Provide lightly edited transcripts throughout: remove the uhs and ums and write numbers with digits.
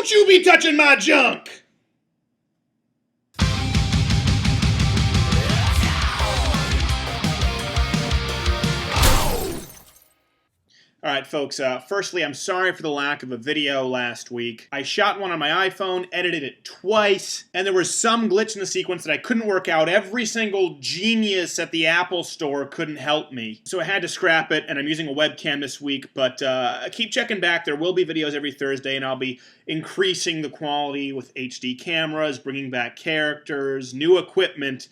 Don't you be touching my junk! Alright folks, firstly I'm sorry for the lack of a video last week. I shot one on my iPhone, edited it twice, and there was some glitch in the sequence that I couldn't work out. Every single genius at the Apple store couldn't help me. So I had to scrap it, and I'm using a webcam this week, but keep checking back. There will be videos every Thursday, and I'll be increasing the quality with HD cameras, bringing back characters, new equipment,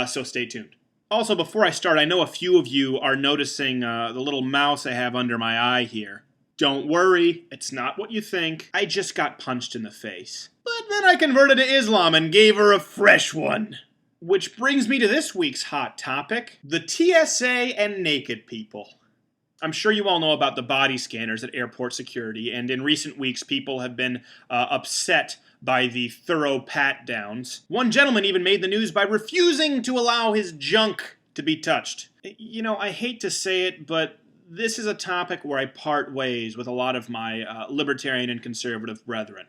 so stay tuned. Also, before I start, I know a few of you are noticing the little mouse I have under my eye here. Don't worry, it's not what you think. I just got punched in the face. But then I converted to Islam and gave her a fresh one. Which brings me to this week's hot topic, the TSA and naked people. I'm sure you all know about the body scanners at airport security, and in recent weeks people have been upset by the thorough pat-downs. One gentleman even made the news by refusing to allow his junk to be touched. You know, I hate to say it, but this is a topic where I part ways with a lot of my libertarian and conservative brethren.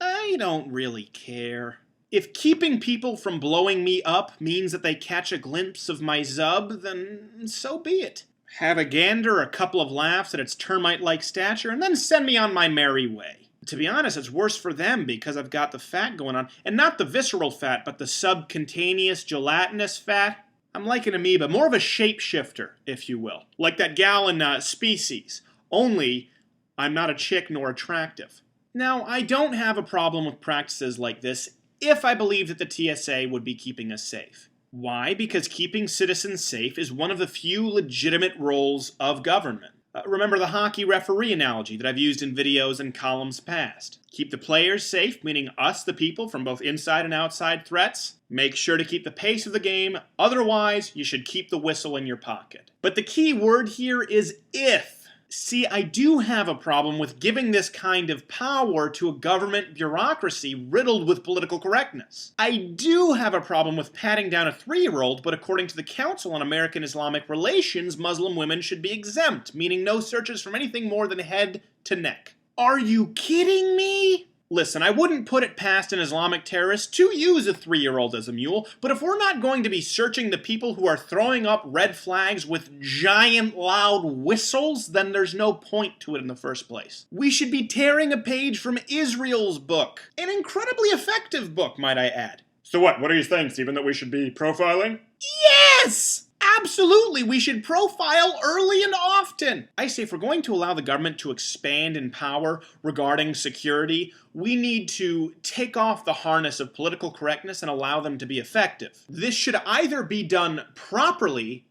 I don't really care. If keeping people from blowing me up means that they catch a glimpse of my zub, then so be it. Have a gander, a couple of laughs at its termite-like stature, and then send me on my merry way. To be honest, it's worse for them because I've got the fat going on. And not the visceral fat, but the subcutaneous, gelatinous fat. I'm like an amoeba, more of a shapeshifter, if you will. Like that gal in Species. Only, I'm not a chick nor attractive. Now, I don't have a problem with practices like this if I believe that the TSA would be keeping us safe. Why? Because keeping citizens safe is one of the few legitimate roles of government. Remember the hockey referee analogy that I've used in videos and columns past. Keep the players safe, meaning us, the people, from both inside and outside threats. Make sure to keep the pace of the game. Otherwise, you should keep the whistle in your pocket. But the key word here is if. See, I do have a problem with giving this kind of power to a government bureaucracy riddled with political correctness. I do have a problem with patting down a 3-year-old, but according to the Council on American Islamic Relations, Muslim women should be exempt, meaning no searches from anything more than head to neck. Are you kidding me? Listen, I wouldn't put it past an Islamic terrorist to use a 3-year-old as a mule, but if we're not going to be searching the people who are throwing up red flags with giant loud whistles, then there's no point to it in the first place. We should be tearing a page from Israel's book. An incredibly effective book, might I add. So what are you saying, Stephen, that we should be profiling? Yes! Absolutely, we should profile early and often. I say if we're going to allow the government to expand in power regarding security, we need to take off the harness of political correctness and allow them to be effective. This should either be done properly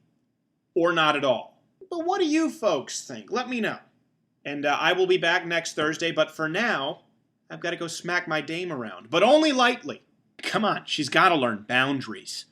or not at all. But what do you folks think? Let me know. And I will be back next Thursday, but for now, I've got to go smack my dame around. But only lightly. Come on, she's got to learn boundaries.